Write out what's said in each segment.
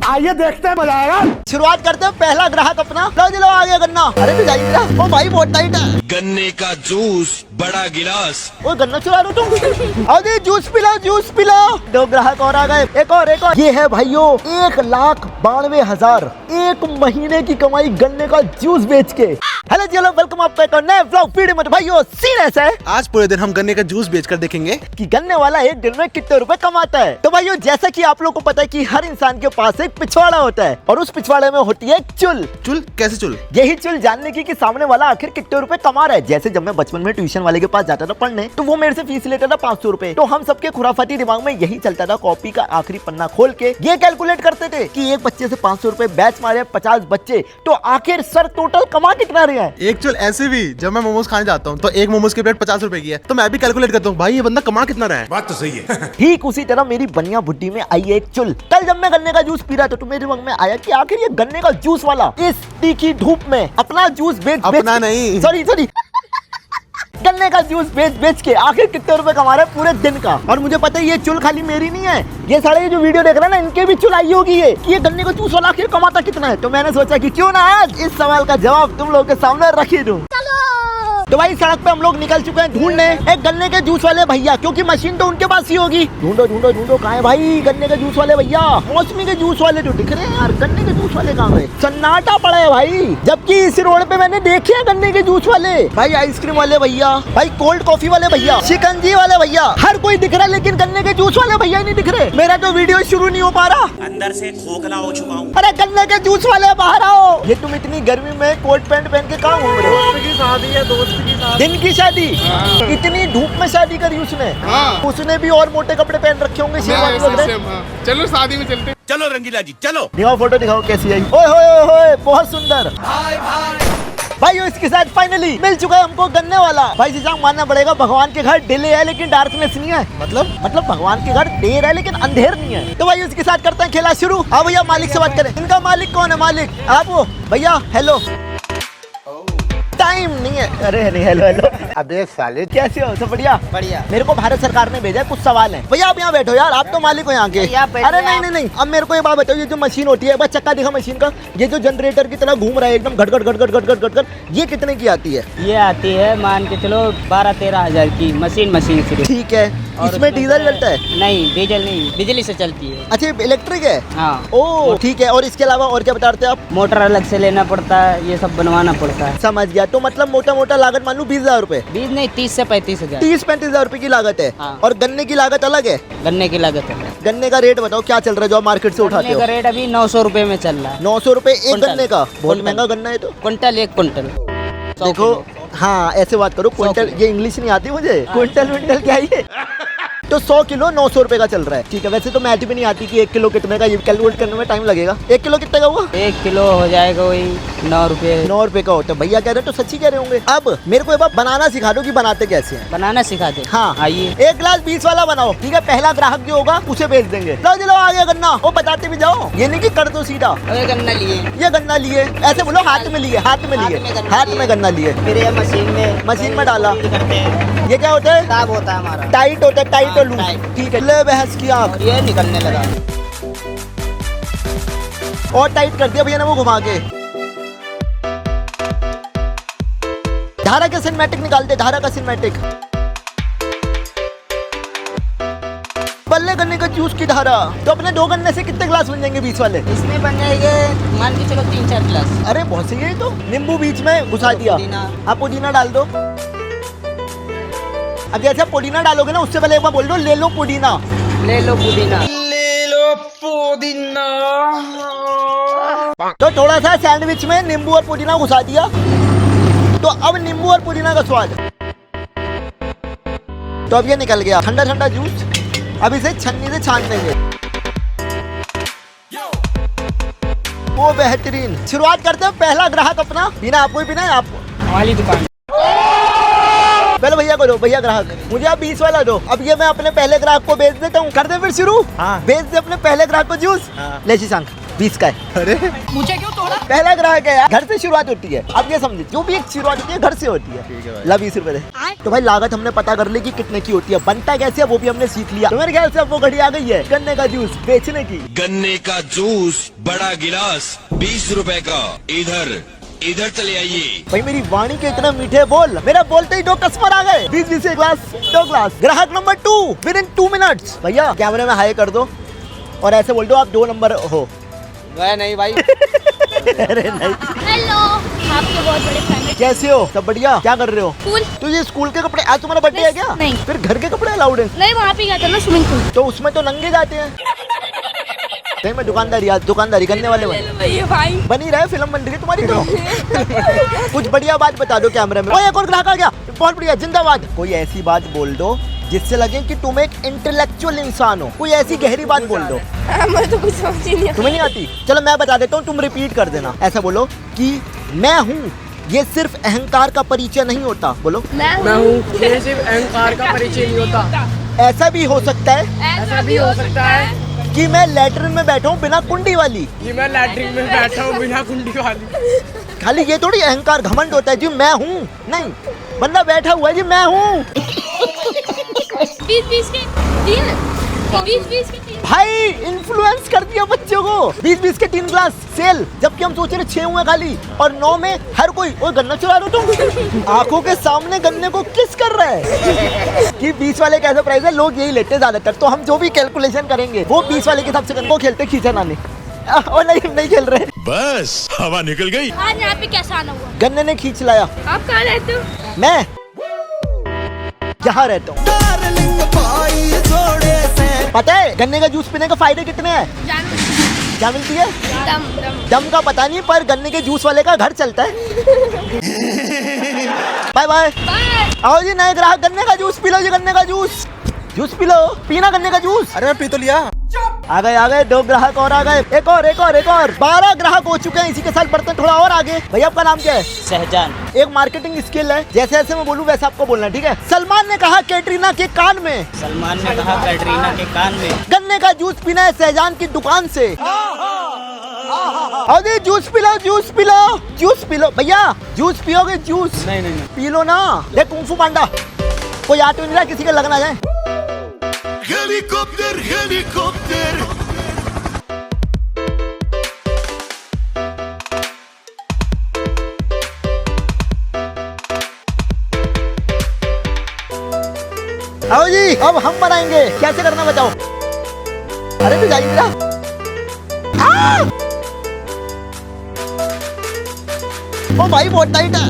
आइए देखते हैं, मजा आएगा। शुरुआत करते हैं, पहला ग्राहक अपना। लो जी लो, आ गया गन्ना। अरे तो जाइए ओ भाई, बहुत टाइट है। गन्ने का जूस, बड़ा गिलास। वो गन्ना चुरा रहे तुम। आओ जी, जूस पिलाओ, जूस पिलाओ। दो ग्राहक और आ गए। एक और। ये है भाइयों 1,92,000 एक महीने की कमाई गन्ने का जूस बेच के। हेलो जी, हेलो, वेलकम आपका एक नए व्लॉग वीडियो में। भाइयों सीन ऐसा है, आज पूरे दिन हम गन्ने का जूस बेचकर देखेंगे कि गन्ने वाला एक दिन में कितने रुपए कमाता है। तो भाइयों, जैसा कि आप लोग को पता है कि हर इंसान के पास एक पिछवाड़ा होता है और उस पिछवाड़े में होती है एक चुल। चुल? कैसे चुल? यही चुल जानने की कि सामने वाला आखिर कितने रुपए कमा रहा है। जैसे जब मैं बचपन में ट्यूशन वाले के पास जाता था पढ़ने, तो वो मेरे से फीस लेता था 500 रुपए। तो हम सबके खुराफाती दिमाग में यही चलता था, कॉपी का आखिरी पन्ना खोल के ये कैलकुलेट करते थे कि एक बच्चे से 500 रुपए बैच मारे 50 बच्चे, तो आखिर सर टोटल कमा कितना रहे हैं। एक चुल ऐसे भी जब मैं मोमोज खाने जाता हूँ तो एक मोमोज की प्लेट 50 रुपए की है, तो मैं भी कैलकुलेट करता हूँ भाई ये बंदा कमा कितना रहा है। बात तो सही है। ठीक उसी तरह मेरी बनिया बुड्ढी में आई एक चुल। कल जब मैं गन्ने का जूस पी रहा था तो मेरे दिमाग में आया कि आखिर ये गन्ने का जूस वाला इस तीखी धूप में अपना जूस बेच नहीं सॉरी गन्ने का जूस बेच के आखिर कितने रुपए कमा रहे हैं पूरे दिन का। और मुझे पता है ये चुल खाली मेरी नहीं है, ये सारे जो वीडियो देख रहे हैं ना, इनके भी चुल आई होगी ये कि ये गन्ने का जूस वाला आखिर कमाता कितना है। तो मैंने सोचा कि क्यों ना आज इस सवाल का जवाब तुम लोगों के सामने रख ही दूं। तो भाई सड़क पे हम लोग निकल चुके हैं ढूंढने एक गन्ने के जूस वाले भैया, क्योंकि मशीन तो उनके पास ही होगी। ढूंढो ढूंढो ढूंढो, कहाँ है भाई गन्ने के जूस वाले भैया? मौसमी के जूस वाले जो दिख रहे हैं यार, गन्ने के जूस वाले कहाँ गए? सन्नाटा पड़ा है भाई, जबकि इस रोड पे मैंने देखे हैं गन्ने के जूस वाले भाई, आइसक्रीम वाले भैया, भाई कोल्ड कॉफी वाले भैया, शिकंजी वाले भैया, हर कोई दिख रहा है, लेकिन गन्ने के जूस वाले भैया नहीं दिख रहे। मेरा तो वीडियो शुरू नहीं हो पा रहा, अंदर से खोखला हो चुका हूँ। अरे गन्ने के जूस वाले बाहर आओ। ये तुम इतनी गर्मी में कोट पैंट पहन के कहाँ घूम रहे हो? दोस्त की शादी है, दोस्त की शादी। दिन की शादी? इतनी धूप में शादी करी उसने? उसने भी और मोटे कपड़े पहन रखे होंगे, शेरवानी वगैरह। चलो शादी में चलते। चलो रंगीला जी चलो। दिखाओ फोटो, दिखाओ कैसी आई। ओए होए होए, बहुत सुंदर भाई। इसके साथ फाइनली मिल चुका है हमको गन्ने वाला भाई। जी मानना पड़ेगा, भगवान के घर डिले है लेकिन डार्कनेस नहीं है। मतलब भगवान के घर देर है लेकिन अंधेर नहीं है। तो भाई इसके साथ करते हैं खेला शुरू। हाँ भैया, मालिक से बात करें। इनका मालिक कौन है? मालिक आप हो भैया? हेलो, टाइम नहीं है। अरे नहीं, हेलो हेलो। अबे साले, कैसे हो? सब बढ़िया? बढ़िया। मेरे को भारत सरकार ने भेजा है, कुछ सवाल हैं। भैया आप यहाँ बैठो यार, आप तो मालिक हो यहाँ के। अरे नहीं, अब मेरे को ये बात बताओ, ये जो मशीन होती है, बस चक्का दिखा मशीन का, ये जो जनरेटर की तरह घूम रहा है एकदम घट घट, ये कितने की आती है? ये आती है मान के चलो 12-13 हजार की मशीन सिर्फ। ठीक है, इसमें डीजल चलता है? नहीं, डीजल नहीं, बिजली से चलती है। अच्छा, इलेक्ट्रिक है? हाँ। ओ ठीक है, और इसके अलावा और क्या बता रहे थे आप? मोटर अलग से लेना पड़ता है, ये सब बनवाना पड़ता है। समझ गया। तो मतलब मोटा लागत मान लूं 20,000 रुपए? बीज नहीं, 30 से 35 हजार। 30-35 हजार रुपए की लागत है। हाँ। और गन्ने की लागत अलग है? गन्ने की लागत है। गन्ने का रेट बताओ क्या चल रहा है जो आप मार्केट से उठाते गन्ने हो? का रेट अभी 900 रुपए में चल रहा है। 900 रुपए एक क्विंटल। गन्ने का? बहुत क्विंटल। महंगा गन्ना है तो। Quintal, 1 quintal. देखो, हाँ ऐसे बात करो, क्विंटल, ये इंग्लिश नहीं आती मुझे, क्विंटल क्या है? तो 100 किलो 900 रुपए का चल रहा है। ठीक है, वैसे तो मैथ भी नहीं आती कि 1 किलो कितने का, ये कैलकुलेट करने में टाइम लगेगा। 1 किलो कितने का हुआ? 1 किलो हो जाएगा वही 9 रुपए। 9 रुपए का होता है। भैया कह रहे हैं तो सच्ची कह रहे होंगे। अब मेरे को एक बार बनाना सिखा दो कि बनाते कैसे हैं। बनाना सिखा दे। हाँ आइए। 1 गिलास 20 वाला बनाओ। ठीक है, पहला ग्राहक जो होगा उसे बेच देंगे। लो जी लो, आ गया गन्ना। वो बताते भी जाओ, ये नहीं कि कर दो सीधा। ये गन्ना लिए, ये गन्ना लिए, ऐसे बोलो हाथ में लिए, हाथ में गन्ना लिए, फिर ये मशीन में डाला। करते हैं, ये क्या होता है? ताब होता है हमारा, टाइट होता है, टाइट और लूज। टाइट। ठीक है, ले बहस की आँख। और ये निकलने लगा। और टाइट कर दिया भैया ने वो घुमा के। धारा का सिनेमैटिक निकालते, धारा का सिनेमैटिक। बल्ले गन्ने का जूस की धारा। तो अपने 2 गन्ने से कितने गिलास बन जाएंगे 20 वाले? इसमें बन जाएंगे मान के चलो 3-4 गिलास। अरे बहुत सही है। तो नींबू बीच में घुसा दिया। आप पुदीना डाल दो। अब जैसे आप पुदीना डालोगे ना, उससे पहले एक बार बोल दो, ले लो पुदीना। ले लो पुदीना। तो थोड़ा सा सैंडविच में नींबू और पुदीना घुसा दिया, तो अब नींबू और पुदीना का स्वाद। तो अब ये निकल गया ठंडा जूस। अब इसे छन्नी से छान देंगे। वो बेहतरीन। शुरुआत करते हैं, पहला ग्राहक अपना। पीना आपको ही पीना है? आपको हमारी दुकान। पहले भैया को दो, भैया ग्राहक मुझे आप 20 वाला दो। अब ये मैं अपने पहले ग्राहक को बेच देता हूँ। कर दे फिर शुरू। हाँ। बेच दे अपने पहले ग्राहक को जूस। हाँ। ले शीशांक 20 का है। अरे मुझे क्यों तोड़ा? पहला ग्राहक है यार, घर से शुरुआत होती है। अब ये समझिए, जो भी एक शुरुआत होती है घर से होती है। ला 20 रुपए दे। तो भाई लागत हमने पता कर ली कि कितने की होती है, बनता कैसे है वो भी हमने सीख लिया। तो मेरे ख्याल से अब वो घड़ी आ गई है गन्ने का जूस बेचने की। गन्ने का जूस बड़ा गिलास 20 रुपए का। इधर इधर चले आइए। भाई मेरी वाणी के इतना मीठे बोल, मेरा बोलते ही 2 कस्टमर आ गए। 20 के ग्लास 2 ग्लास। ग्राहक नंबर 2 विद इन 2 मिनट्स। भैया कैमरे में हाई कर दो और ऐसे बोल दो आप 2 नंबर हो। वह नहीं भाई। अरे नहीं। हेलो, आपके बहुत बड़े फैन हैं। कैसे हो? सब बढ़िया? क्या कर रहे हो? कूल। तो ये स्कूल के कपड़े, आज तुम्हारा बर्थडे है क्या? नहीं। फिर घर के कपड़े अलाउड है? नहीं, वहाँ पे गया था ना स्विमिंग पूल। तो उसमें तो नंगे जाते हैं। नहीं मैं दुकानदारी करने वाले बनी रहे, फिल्म बन रही है तुम्हारी तो। कुछ बढ़िया बात बता दो कैमरे में। ओए एक और ग्राहक आ गया, बहुत बढ़िया, जिंदाबाद। कोई ऐसी बात बोल दो जिससे लगे कि तुम एक इंटेलेक्चुअल इंसान हो। कोई ऐसी गहरी बात बोल दो। मैं तो कुछ समझ ही नहीं। तुम्हें नहीं आती? चलो मैं बता देता हूँ, तुम रिपीट कर देना। ऐसा बोलो कि मैं हूँ, ये सिर्फ अहंकार का परिचय नहीं होता। बोलो मैं हूँ, ये सिर्फ अहंकार का परिचय नहीं होता। ऐसा भी हो सकता है ऐसा भी हो सकता है कि मैं लैट्रिन में बैठा हूँ बिना कुंडी वाली। कि मैं लैट्रिन में बैठा हूँ बिना कुंडी वाली। खाली ये थोड़ी अहंकार घमंड होता है जी मैं हूँ, नहीं, बंदा बैठा हुआ है जी मैं हूँ। 20-20 के 3। 20-20 के 3। भाई इन्फ्लुएंस कर दिया बच्चों को। 20-20 के 3 ग्लास सेल, जबकि हम सोच रहे 6 हुए खाली और 9 में हर कोई। ओए गन्ना चुरा रहे हो तुम? आंखों के सामने गन्ने को किस कर रहा है कि 20 वाले कैसा प्राइस है, लोग यही लेते ज्यादातर। तो हम जो भी कैलकुलेशन करेंगे वो 20 वाले के हिसाब से गन्ने को खेलते, खींचा नानी। और नहीं खेल रहे, बस हवा निकल गई। आज यहाँ पे कैसा आना हुआ? गन्ने ने खींच लाया। आप कहाँ रहते हो? मैं यहाँ रहता हूँ। पता है गन्ने का जूस पीने के फायदे कितने हैं? क्या मिलती है? दम का पता नहीं, पर गन्ने के जूस वाले का घर चलता है। Bye bye. आओ जी नए ग्राहक, गन्ने का जूस पी लो जी, गन्ने का जूस पी लो। पीना गन्ने का जूस। अरे मैं पी तो लिया। आ गए 2 ग्राहक और आ गए। एक और 12 ग्राहक हो चुके हैं। इसी के साथ बढ़ते हैं थोड़ा और आगे। भैया आपका नाम क्या है? सहजान। एक मार्केटिंग स्किल है, जैसे जैसे मैं बोलूं वैसे आपको बोलना है, ठीक है? सलमान ने कहा कैटरीना के कान में। सलमान ने कहा कैटरीना के कान में। गन्ने का जूस पीना है सहजान की दुकान से। आओ जी जूस पी लो भैया, जूस पियोगे? जूस नहीं पी लो ना। देख कुंफू पांडा, कोई ऑटो नहीं रहा, किसी का लगना जाए। Helicopter helicopter. आओ जी अब हम बनाएंगे, कैसे करना बताओ। अरे तू जाइए ना। ओ भाई बहुत टाइट है।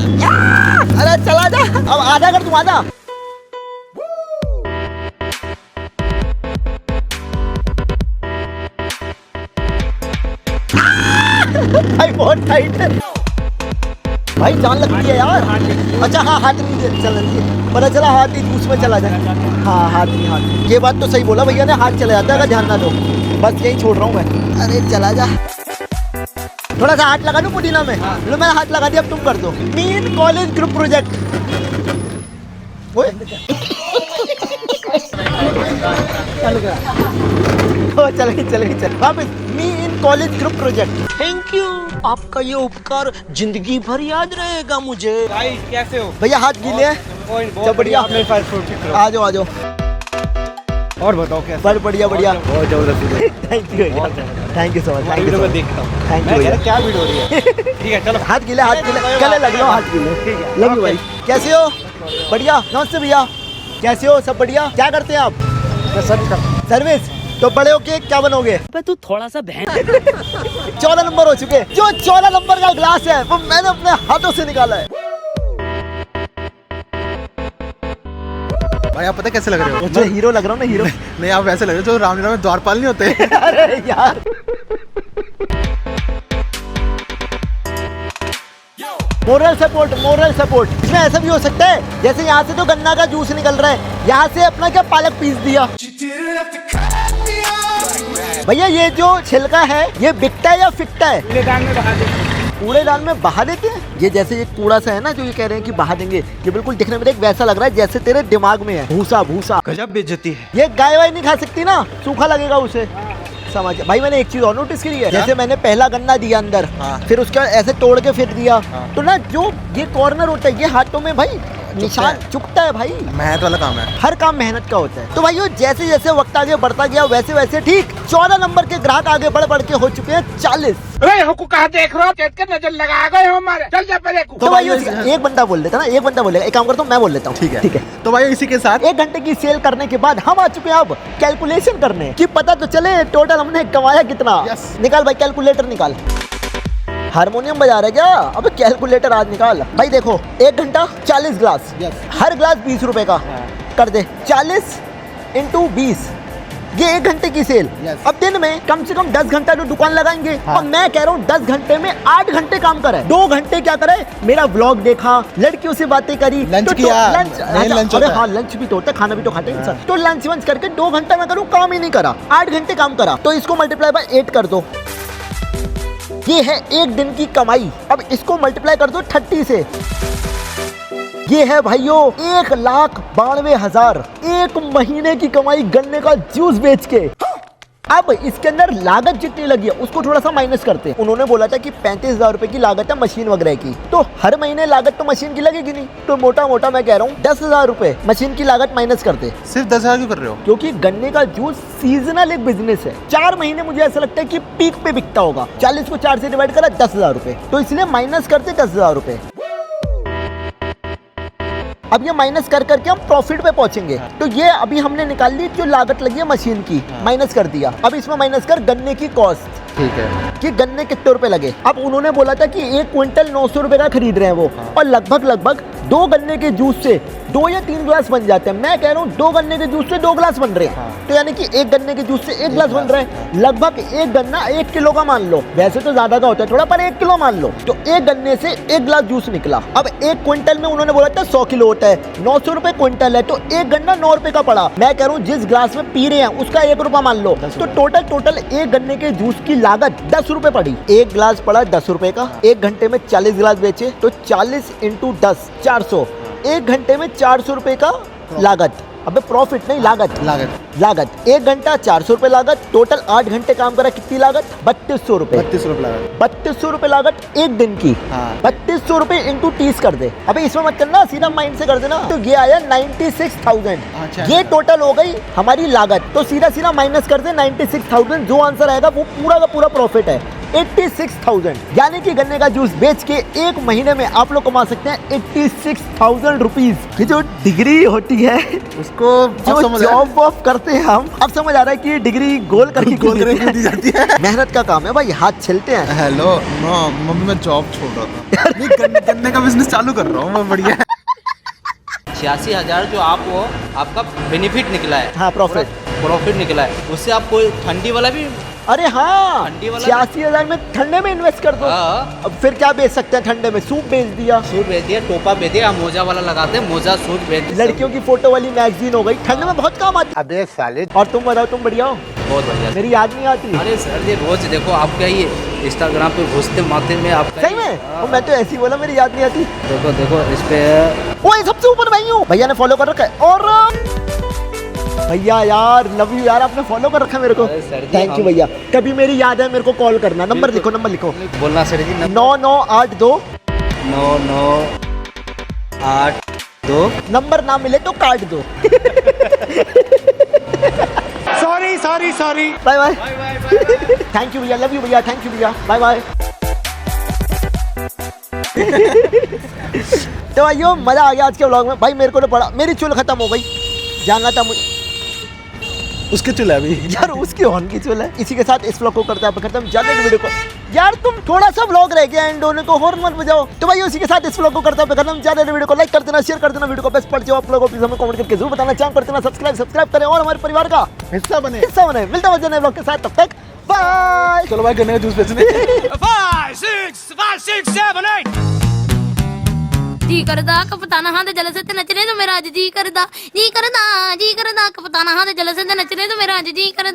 अरे चला जा, अब आधा कर, तुम आधा। भाई बहुत टाइट है भाई, जान लगती है यार। अच्छा हाँ, हाथ नहीं चलना चाहिए, पता चला हाथ ही जूस में चला जाए। हाँ हाथ नहीं, ये बात तो सही बोला भैया ने, हाथ चला जाता है अगर ध्यान ना दो। बस यही छोड़ रहा हूँ मैं। अरे चला जा, थोड़ा सा हाथ लगा दो पुदीना में। लो मैंने हाथ लगा दिया, अब तुम कर दो। Mean college group project. चल वापस। Me in college group project. Thank you, आपका ये उपकार जिंदगी भर याद रहेगा मुझे। भाई कैसे हो? भैया हाथ गीले हैं? बहुत बढ़िया। आ जाओ। और बताओ कैसे? बड़ बढ़िया। बहुत जबरदस्त। Thank you so much. Thank you. देखता हूँ। Thank you. क्या वीडियो हो रही है? ठीक है चलो। हाथ गीले, गले लग लो, हाथ गीले। लव यू भाई। कैसे हो? बढ़िया। नमस्ते भैया, कैसे हो? सब बढ़िया। क्या करते हैं आप? सर्विस। तो बड़े होके क्या बनोगे? तू थोड़ा सा 14 नंबर हो चुके। जो 14 नंबर का ग्लास है वो मैंने अपने हाथों से निकाला है। भाई आप पता कैसे लग रहे हो? जो हीरो लग रहा हूँ ना, हीरो। नहीं आप वैसे लग रहे हो जो रामलीला में द्वारपाल नहीं होते। अरे यार मोरल सपोर्ट। इसमें ऐसा भी हो सकता है जैसे यहाँ से तो गन्ना का जूस निकल रहा है, यहाँ से अपना क्या पालक पीस दिया। भैया ये जो छिलका है ये बिकता है या फिकता है? कूड़ेदान में बहा देते हैं। ये जैसे ये कूड़ा सा है ना जो ये कह रहे हैं कि बहा देंगे, ये बिल्कुल दिखने में देख वैसा लग रहा है जैसे तेरे दिमाग में है भूसा। गजब बेइज्जती है। ये गाय वाय नहीं खा सकती ना, सूखा लगेगा उसे। समझ भाई। मैंने एक चीज और नोटिस करी है, क्या? जैसे मैंने पहला गन्ना दिया अंदर, हाँ। फिर उसके बाद ऐसे तोड़ के फिर दिया, हाँ। तो ना जो ये कॉर्नर होता है ये हाथों में भाई निशान चुकता है भाई। मेहनत वाला काम है। हर काम मेहनत का होता है। तो भाई जैसे जैसे वक्त आगे बढ़ता गया वैसे वैसे ठीक 14 नंबर के ग्राहक आगे बढ़ बढ़ के हो चुके हैं 40। हमको कहा देख रहे हो, नजर लगा गए हो हमारे, चल जा पहले। तो भाई एक बंदा बोल देता ना, एक बंदा बोलेगा, एक काम करता हूँ मैं बोल लेता हूँ। ठीक है। ठीक है। तो भाई इसी के साथ 1 घंटे की सेल करने के बाद हम आ चुके हैं अब कैलकुलेशन करने कि पता तो चले टोटल हमने कमाया कितना। Yes. निकाल भाई कैलकुलेटर निकाल। हारमोनियम बजा रहे क्या? अबे कैलकुलेटर आज निकाल भाई। देखो 1 घंटा 40 ग्लास, हर ग्लास 20 रुपए का कर दे। 40 इंटू 20, ये 1 घंटे की सेल। अब दिन में कम से कम 10 घंटा तो दुकान लगाएंगे। और मैं कह रहा हूँ 10 घंटे में 8 घंटे काम करे। 2 घंटे क्या करे? मेरा व्लॉग देखा, लड़कियों से बातें करी, लंच किया, लंच। मेन लंच अरे होता है। हाँ लंच भी तो होता है, खाना भी तो खाते हैं इंसान। तो लंच वंच करके 2 घंटा मैं करूँ काम ही नहीं करा, 8 घंटे काम करा। तो इसको मल्टीप्लाई बाय 8 कर दो, ये है 1 दिन की कमाई। अब इसको मल्टीप्लाई कर दो 30 से, ये है भाइयों 1,92,000 1 महीने की कमाई गन्ने का जूस बेच के। अब इसके अंदर लागत जितनी लगी है उसको थोड़ा सा माइनस करते हैं। उन्होंने बोला था कि 35,000 रुपए की लागत है मशीन वगैरह की, तो हर महीने लागत तो मशीन की लगेगी नहीं, तो मोटा मोटा मैं कह रहा हूँ 10,000 रुपए मशीन की लागत माइनस करते। सिर्फ 10,000 क्यों कर रहे हो? क्योंकि गन्ने का जूस सीजनल एक बिजनेस है। 4 महीने मुझे ऐसा लगता है कि पीक पे बिकता होगा। 40 को 4 से डिवाइड करा 10,000 रुपए, तो इसलिए माइनस करते 10,000 रुपए। अब ये माइनस कर करके हम प्रॉफिट पे पहुंचेंगे। तो ये अभी हमने निकाल ली जो लागत लगी है मशीन की, माइनस कर दिया। अब इसमें माइनस कर गन्ने की कॉस्ट, ठीक है, कि गन्ने कितने रुपए लगे। अब उन्होंने बोला था कि 1 क्विंटल 900 रुपए का खरीद रहे हैं वो, और लगभग 2 गन्ने के जूस से 2 या 3 ग्लास बन जाते हैं। मैं कह रहा हूँ 2 गन्ने के जूस से 2 ग्लास बन रहे हैं, तो यानी कि 1 गन्ने के जूस से 1 ग्लास बन रहा है। लगभग 1 गन्ना 1 किलो का मान लो, वैसे तो ज्यादा का होता है थोड़ा, पर 1 किलो मान लो, तो 1 गन्ने से 1 ग्लास जूस निकला। अब 1 क्विंटल में उन्होंने बोला था 100 किलो होता है, 900 रुपए क्विंटल है, तो 1 गन्ना 9 रुपए का पड़ा। मैं कह रहा हूँ जिस ग्लास में पी रहे हैं उसका 1 रुपया मान लो, तो टोटल 1 गन्ने के जूस की लागत 10 रुपए पड़ी। 1 ग्लास पड़ा 10 रुपए का, 1 घंटे में 40 ग्लास बेचे, तो 40 इंटू 10 400, 1 घंटे में 400 रुपए का लागत। अबे प्रॉफिट नहीं, लागत 1 घंटा 400 रुपए लागत, टोटल 8 घंटे काम करा, कितनी लागत? 3200 रुपए। 3200 रुपये लगा। 3200 रुपए लागत 1 दिन की। हाँ। 3200 रुपए इंटू 30 कर दे। अबे इसमें मत करना, सीधा माइंड से कर देना। तो ये आया 96,000। अच्छा। ये टोटल हो गई हमारी लागत, तो सीधा माइनस कर दे 96,000। जो आंसर आएगा वो पूरा का पूरा प्रॉफिट है 86,000। यानी कि गन्ने का जूस बेच के 1 महीने में आप लोग कमा सकते हैं 86,000 रुपीज। ये जो डिग्री होती है उसको जो जॉब वॉब करते हैं हम, अब समझ आ रहा है कि डिग्री गोल करके गोल करके क्यों दी जाती है? मेहनत का काम है भाई, हाथ छिलते हैं। हेलो मम्मी, मैं जॉब छोड़ रहा था, नहीं, गन्ने का बिजनेस चालू कर रहा हूँ मैं, बढ़िया। 86,000 जो आप वो आपका बेनिफिट निकला है, हाँ प्रॉफिट निकला है, उससे आप कोई ठंडी वाला भी अरे हाँ ठंडी वाला 86,000 में ठंडे में इन्वेस्ट कर दो। हाँ। अब फिर क्या बेच सकते हैं ठंडे में? सूप बेच दिया, सूट बेच दिया, टोपा बेच दिया, मोजा वाला लगाते हैं, मोजा सूट बेच दिया। लड़कियों की फोटो वाली मैगजीन हो गई, ठंड में बहुत काम आती। अबे साले, और तुम बताओ, तुम बढ़िया हो? बहुत बढ़िया। मेरी याद नहीं आती। अरे सर जी रोज देखो आपका ये इंस्टाग्राम पे घुसते माते में आपका सही में? और मैं तो ऐसे ही बोला मेरी याद नहीं आती। देखो इस पे ओए सबसे ऊपर मैं ही हूँ, भैया ने फॉलो कर रखा है। और भैया यार लव यू यार, आपने फॉलो कर रखा है मेरे को, अरे सर जी, थैंक यू हम- भैया। कभी मेरी याद है मेरे को कॉल करना, नंबर लिखो बोलना सर जी 9982 9982 नंबर ना मिले तो काट दो। Sorry. Bye bye. Thank you भैया, लव यू भैया, थैंक यू भैया, बाय बाय। तो भाइयों मजा आ गया आज के व्लॉग में। भाई मेरे को तो पड़ा, मेरी चुल खत्म हो गई, जानना था मुझे। उसके चूल्हे अभी यार उसकी हॉर्न की चुल है। इसी के साथ इस व्लॉग को करते हैं खत्म। ज्यादा वीडियो को यार तुम थोड़ा सा व्लॉग रह गया एंड होने को, हॉर्न मत बजाओ। तो भाई उसी के साथ इस व्लॉग को करते हैं खत्म। ज्यादा वीडियो को लाइक कर देना, शेयर कर देना, वीडियो को बेस्ट पढ़ जाओ आप लोगों को, प्लीज हमें कमेंट करके जरूर बताना। चैनल कर देना सब्सक्राइब करें और हमारे परिवार का हिस्सा बने। मिलता है नए व्लॉग के साथ, तब तक बाय। चलो भाई गन्ने का जूस बेचने। 5, 6, 7, 8 जी करदा कपताना हां दे जल से नचने तो मेरा आज जी करदा कपताना हां दे जल से नचने तो मेरा आज जी करदा।